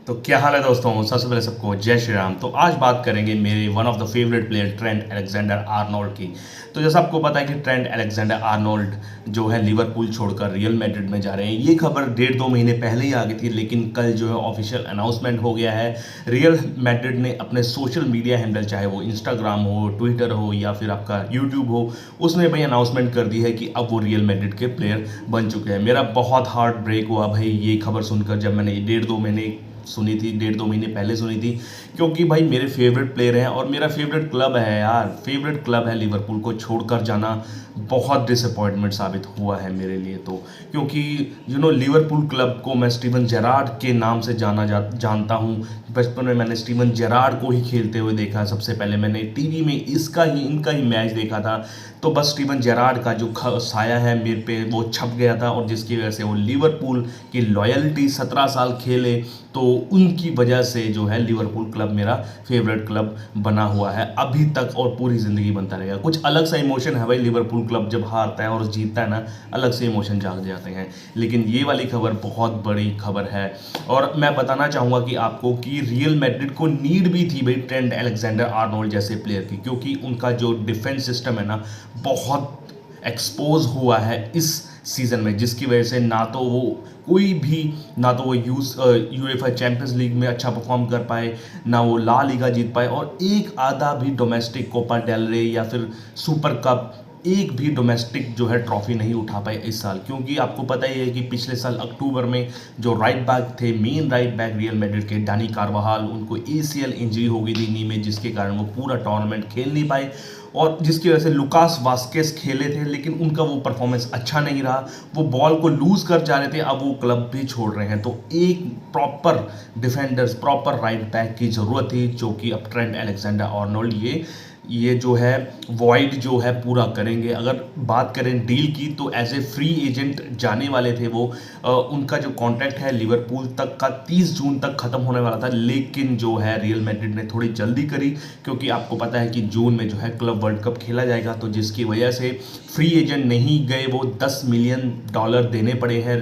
तो क्या हाल है दोस्तों। सबसे पहले सबको जय श्री राम। तो आज बात करेंगे मेरे one of the favourite player Trent Alexander Arnold की। तो जैसा आपको पता है कि ट्रेंट अलेक्जेंडर आर्नोल्ड जो है लिवरपूल छोड़कर रियल मैड्रिड में जा रहे हैं। ये खबर 1.5-2 महीने पहले ही आ गई थी, लेकिन कल जो है ऑफिशियल अनाउंसमेंट हो गया है। रियल मैड्रिड ने अपने सोशल मीडिया हैंडल, चाहे वो इंस्टाग्राम हो, ट्विटर हो या फिर आपका यूट्यूब हो, उसमें भाई अनाउंसमेंट कर दी है कि अब वो रियल मैड्रिड के प्लेयर बन चुके हैं। मेरा बहुत हार्ट ब्रेक हुआ भाई ये खबर सुनकर, जब मैंने 1.5-2 महीने सुनी थी, 1.5-2 महीने पहले सुनी थी, क्योंकि भाई मेरे फेवरेट प्लेयर हैं और मेरा फेवरेट क्लब है यार, फेवरेट क्लब है। लिवरपूल को छोड़कर जाना बहुत डिसअपॉइंटमेंट साबित हुआ है मेरे लिए। तो क्योंकि लिवरपूल क्लब को मैं स्टीवन जेरार्ड के नाम से जानता हूँ। बचपन में मैंने स्टीवन जेरार्ड को ही खेलते हुए देखा। सबसे पहले मैंने टीवी में इनका ही मैच देखा था। तो बस स्टीवन जेरार्ड का जो साया है मेरे पे वो छप गया था, और जिसकी वजह से वो लिवरपूल की लॉयल्टी 17 साल खेले, तो उनकी वजह से जो है लिवरपूल क्लब मेरा फेवरेट क्लब बना हुआ है अभी तक, और पूरी ज़िंदगी बनता रहेगा। कुछ अलग सा इमोशन है भाई, लिवरपूल क्लब जब हारता है और जीतता है ना, अलग से इमोशन जाग जाते हैं। लेकिन ये वाली खबर बहुत बड़ी खबर है, और मैं बताना चाहूँगा कि आपको कि रियल मैड्रिड को नीड भी थी भाई ट्रेंट अलेक्जेंडर आर्नोल्ड जैसे प्लेयर की, क्योंकि उनका जो डिफेंस सिस्टम है ना बहुत एक्सपोज हुआ है इस सीज़न में, जिसकी वजह से ना तो वो यूएफए चैंपियंस लीग में अच्छा परफॉर्म कर पाए, ना वो ला लीगा जीत पाए, और एक आधा भी डोमेस्टिक कोपा डेल रे या फिर सुपर कप, एक भी डोमेस्टिक जो है ट्रॉफी नहीं उठा पाए इस साल। क्योंकि आपको पता ही है कि पिछले साल अक्टूबर में जो राइट बैक थे, main right back real Madrid के, डानी कार्वाहाल, उनको एसीएल इंजरी हो गई थी नी में, जिसके कारण वो पूरा टूर्नामेंट खेल नहीं पाए, और जिसकी वजह से लुकास वास्केस खेले थे, लेकिन उनका वो परफॉर्मेंस अच्छा नहीं रहा। वो बॉल को लूज कर जा रहे थे, अब वो क्लब भी छोड़ रहे हैं। तो एक proper defenders, proper right back की ज़रूरत थी, जो कि अब ट्रेंट अलेक्जेंडर आर्नोल्ड ये जो है वॉइड जो है पूरा करेंगे। अगर बात करें डील की, तो एज ए फ्री एजेंट जाने वाले थे वो। उनका जो कॉन्ट्रैक्ट है लिवरपूल तक का 30 जून तक ख़त्म होने वाला था, लेकिन जो है रियल मैड्रिड ने थोड़ी जल्दी करी, क्योंकि आपको पता है कि जून में जो है क्लब वर्ल्ड कप खेला जाएगा। तो जिसकी वजह से फ्री एजेंट नहीं गए, वो $10 मिलियन देने पड़े हैं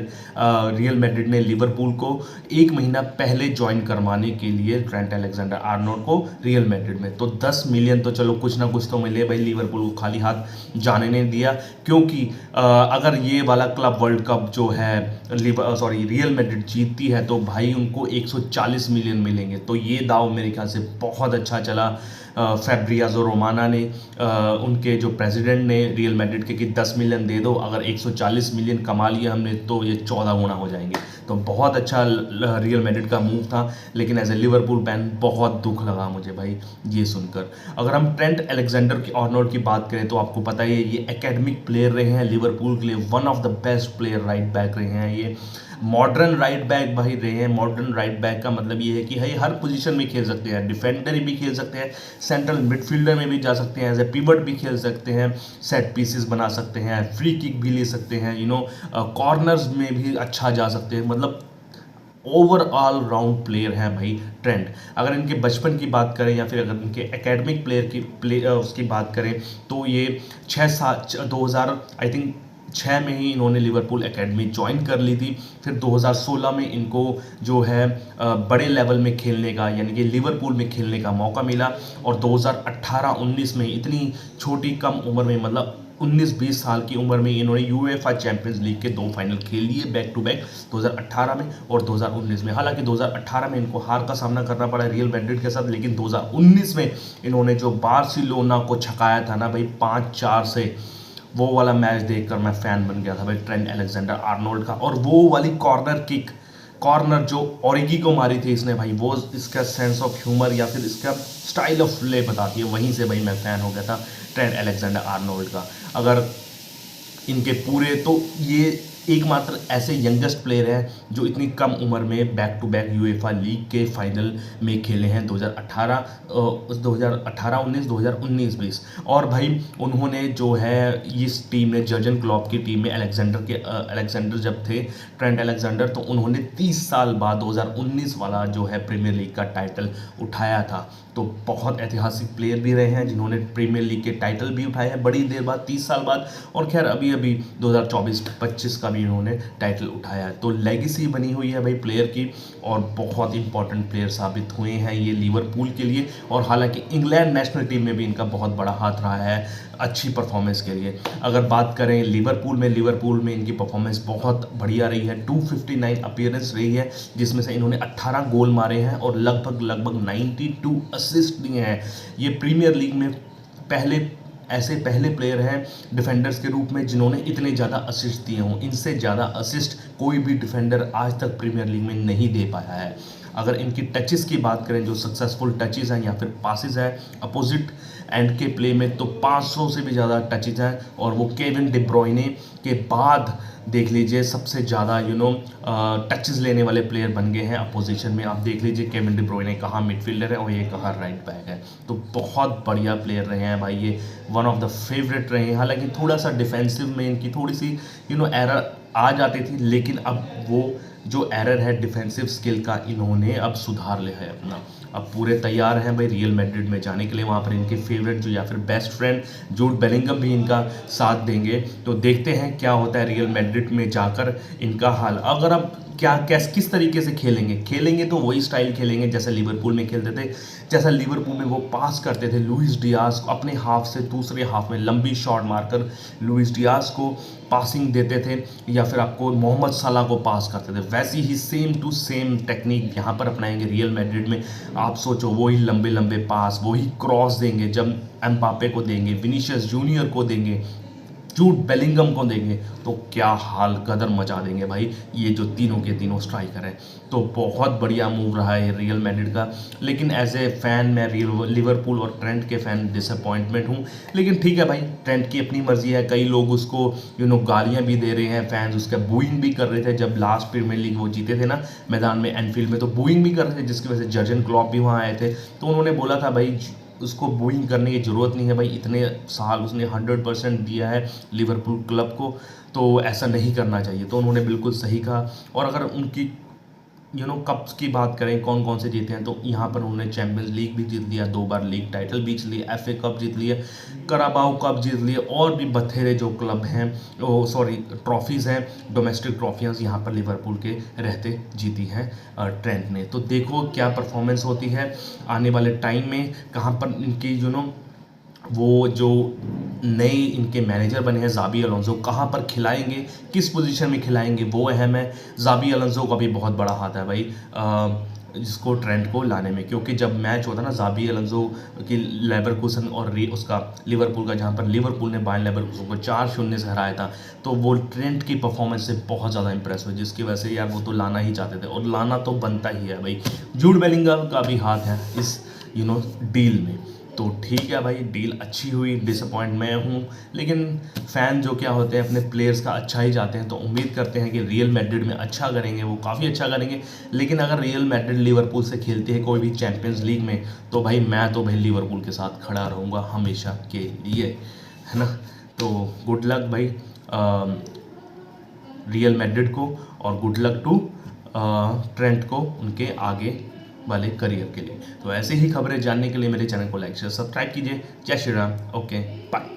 रियल मैड्रिड ने लिवरपूल को 1 महीना पहले ज्वाइन करवाने के लिए ट्रेंट अलेक्जेंडर आर्नोल्ड को रियल मैड्रिड में। तो 10 मिलियन तो चलो कुछ ना कुछ तो मिले भाई, लिवरपूल को खाली हाथ जाने नहीं दिया। क्योंकि अगर ये वाला क्लब वर्ल्ड कप जो है रियल मैड्रिड जीतती है, तो भाई उनको 140 मिलियन मिलेंगे। तो ये दाव मेरे ख्याल से बहुत अच्छा चला फैब्रियाजो रोमाना ने, उनके जो प्रेसिडेंट ने रियल मैड्रिड के, कि 10 मिलियन दे दो, अगर 140 मिलियन कमा लिया हमने तो ये 14 गुना हो जाएंगे। तो बहुत अच्छा रियल मैड्रिड का मूव था, लेकिन एज ए लिवरपूल फैन बहुत दुख लगा मुझे भाई ये सुनकर। अगर हम ट्रेंट अलेक्जेंडर की आर्नोल्ड की बात करें, तो आपको पता है ये एकेडमिक प्लेयर रहे हैं लिवरपूल के लिए, one of the best player right back रहे हैं। ये मॉडर्न राइट बैक भाई रहे हैं। मॉडर्न राइट बैक का मतलब ये है कि भाई हर पोजीशन में खेल सकते हैं, डिफेंडर भी खेल सकते हैं, सेंट्रल मिडफील्डर में भी जा सकते हैं, एज ए पिवट भी खेल सकते हैं, सेट पीसेस बना सकते हैं, फ्री किक भी ले सकते हैं, कॉर्नर्स में भी अच्छा जा सकते हैं। मतलब ओवरऑल राउंड प्लेयर हैं भाई ट्रेंट। अगर इनके बचपन की बात करें, या फिर अगर इनके एकेडमिक उसकी बात करें, तो ये 2000 आई थिंक 6 में ही इन्होंने लिवरपूल एकेडमी ज्वाइन कर ली थी। फिर 2016 में इनको जो है बड़े लेवल में खेलने का, यानी कि लिवरपूल में खेलने का मौका मिला, और 2018-19 में इतनी छोटी कम उम्र में, मतलब 19-20 साल की उम्र में, इन्होंने यूएफए चैंपियंस लीग के 2 फाइनल खेल लिए बैक टू बैक, 2018 में और 2019 में। हालांकि 2018 में इनको हार का सामना करना पड़ा रियल मैड्रिड के साथ, लेकिन 2019 में इन्होंने जो बार्सिलोना को छकाया था ना भाई 5-4 से, वो वाला मैच देखकर मैं फ़ैन बन गया था भाई ट्रेंट अलेक्जेंडर आर्नोल्ड का। और वो वाली कॉर्नर जो ओरिगी को मारी थी इसने भाई, वो इसका सेंस ऑफ ह्यूमर या फिर इसका स्टाइल ऑफ प्ले बताती है। वहीं से भाई मैं फ़ैन हो गया था ट्रेंट अलेक्जेंडर आर्नोल्ड का। अगर इनके पूरे, तो ये एकमात्र ऐसे यंगेस्ट प्लेयर हैं जो इतनी कम उम्र में back to back UEFA league के फाइनल में खेले हैं, 2018, 2019, 2019-20। और भाई उन्होंने जो है इस टीम ने, जर्जन क्लॉप की टीम में अलेक्जेंडर जब थे, ट्रेंट अलेक्जेंडर, तो उन्होंने 30 साल बाद 2019 वाला जो है प्रीमियर लीग का टाइटल उठाया था। तो बहुत ऐतिहासिक प्लेयर भी रहे हैं जिन्होंने प्रीमियर लीग के टाइटल भी उठाए हैं बड़ी देर बाद, 30 साल बाद। और खैर अभी 2024-25 का भी इन्होंने टाइटल उठाया है। तो लेगेसी बनी हुई है भाई प्लेयर की, और बहुत इंपॉर्टेंट प्लेयर साबित हुए हैं ये लिवरपूल के लिए। और हालांकि इंग्लैंड नेशनल टीम में भी इनका बहुत बड़ा हाथ रहा है अच्छी परफॉर्मेंस के लिए। अगर बात करें लिवरपूल में इनकी परफॉर्मेंस बहुत बढ़िया रही है। 259 अपीयरेंस रही है, जिसमें से इन्होंने 18 गोल मारे हैं और लगभग 92 असिस्ट दिए हैं। ये प्रीमियर लीग में पहले प्लेयर हैं डिफेंडर्स के रूप में जिन्होंने इतने ज़्यादा असिस्ट दिए हों। इनसे ज़्यादा असिस्ट कोई भी डिफेंडर आज तक प्रीमियर लीग में नहीं दे पाया है। अगर इनकी टचेस की बात करें, जो सक्सेसफुल टचेस हैं या फिर पासिस हैं अपोजिट एंड के प्ले में, तो 500 से भी ज़्यादा टचेस हैं। और वो केविन डी ब्रुयने के बाद देख लीजिए सबसे ज़्यादा टचेस लेने वाले प्लेयर बन गए हैं अपोजिशन में। आप देख लीजिए केविन डी ब्रुयने कहाँ मिडफील्डर है और ये कहाँ राइट बैक है। तो बहुत बढ़िया प्लेयर रहे हैं भाई, ये वन ऑफ द फेवरेट रहे हैं। हालांकि थोड़ा सा डिफेंसिव में इनकी थोड़ी सी एरर आ जाती थी, लेकिन अब वो जो एरर है डिफेंसिव स्किल का इन्होंने अब सुधार लिया है अपना। अब पूरे तैयार हैं भाई रियल मैड्रिड में जाने के लिए। वहाँ पर इनके फेवरेट जो या फिर बेस्ट फ्रेंड जूड बेलिंगम भी इनका साथ देंगे। तो देखते हैं क्या होता है रियल मैड्रिड में जाकर इनका हाल। अगर अब किस तरीके से खेलेंगे तो वही स्टाइल खेलेंगे जैसे लिवरपूल में खेलते थे। जैसा लिवरपूल में वो पास करते थे लुइस डियाज को, अपने हाफ से दूसरे हाफ में लंबी शॉट मारकर लुइस डियाज को पासिंग देते थे, या फिर आपको मोहम्मद सलाह को पास करते थे, वैसी ही सेम टू सेम टेक्निक यहाँ पर अपनाएंगे रियल मैड्रिड में। आप सोचो वही लंबे पास, वही क्रॉस देंगे जब एम्बापे को देंगे, विनीशियस जूनियर को देंगे, जूड बेलिंगम को देंगे, तो क्या हाल गदर मचा देंगे भाई ये जो तीनों के तीनों स्ट्राइकर हैं। तो बहुत बढ़िया मूव रहा है रियल मैड्रिड का। लेकिन एज ए फ़ैन मैं लिवरपूल और ट्रेंट के फ़ैन डिसअपॉइंटमेंट हूँ। लेकिन ठीक है भाई, ट्रेंट की अपनी मर्जी है। कई लोग उसको गालियाँ भी दे रहे हैं, फैंस उसका बूइंग भी कर रहे थे जब लास्ट प्रीमियर लीग वो जीते थे ना मैदान में एनफील्ड में, तो बूइंग भी कर रहे थे, जिसकी वजह से जर्जन क्लॉप भी वहाँ आए थे। तो उन्होंने बोला था भाई उसको बूइंग करने की ज़रूरत नहीं है भाई, इतने साल उसने 100% दिया है लिवरपूल क्लब को, तो ऐसा नहीं करना चाहिए। तो उन्होंने बिल्कुल सही कहा। और अगर उनकी कप्स की बात करें कौन कौन से जीते हैं, तो यहाँ पर उन्होंने चैम्पियंस लीग भी जीत लिया, 2 बार लीग टाइटल भी जीत लिया, FA कप जीत लिया, कराबाओ कप जीत लिए, और भी बथेरे जो क्लब हैं ट्रॉफीज़ हैं, डोमेस्टिक ट्रॉफियाँ यहाँ पर लिवरपूल के रहते जीती हैं ट्रेंट ने। तो देखो क्या परफॉर्मेंस होती है आने वाले टाइम में, कहाँ पर इनकी वो जो नए इनके मैनेजर बने हैं ज़ाबी अलोंसो, कहाँ पर खिलाएंगे, किस पोजीशन में खिलाएंगे, वो अहम है। ज़ाबी अलोंसो का भी बहुत बड़ा हाथ है भाई जिसको ट्रेंट को लाने में, क्योंकि जब मैच होता ना ज़ाबी अलोंसो की लेवरकुसन और उसका लिवरपूल का, जहाँ पर लिवरपूल ने बायर्न लेवरकुसन को 4-0 से हराया था, तो वो ट्रेंट की परफॉर्मेंस से बहुत ज़्यादा इंप्रेस हुए, जिसकी वजह से यार वो तो लाना ही चाहते थे, और लाना तो बनता ही है भाई। जूड बेलिंगम का भी हाथ है इस डील में। तो ठीक है भाई, डील अच्छी हुई, डिसअपॉइंट मैं हूँ, लेकिन फ़ैन जो क्या होते हैं अपने प्लेयर्स का अच्छा ही चाहते हैं। तो उम्मीद करते हैं कि रियल मैड्रिड में अच्छा करेंगे, वो काफ़ी अच्छा करेंगे। लेकिन अगर रियल मैड्रिड लिवरपूल से खेलती है कोई भी चैम्पियंस लीग में, तो भाई मैं तो भाई लिवरपूल के साथ खड़ा रहूँगा हमेशा के लिए, है ना। तो गुड लक भाई रियल मैड्रिड को, और गुड लक टू ट्रेंट को उनके आगे वाले करियर के लिए। तो ऐसे ही खबरें जानने के लिए मेरे चैनल को लाइक शेयर सब्सक्राइब कीजिए। जय श्री राम। Okay bye.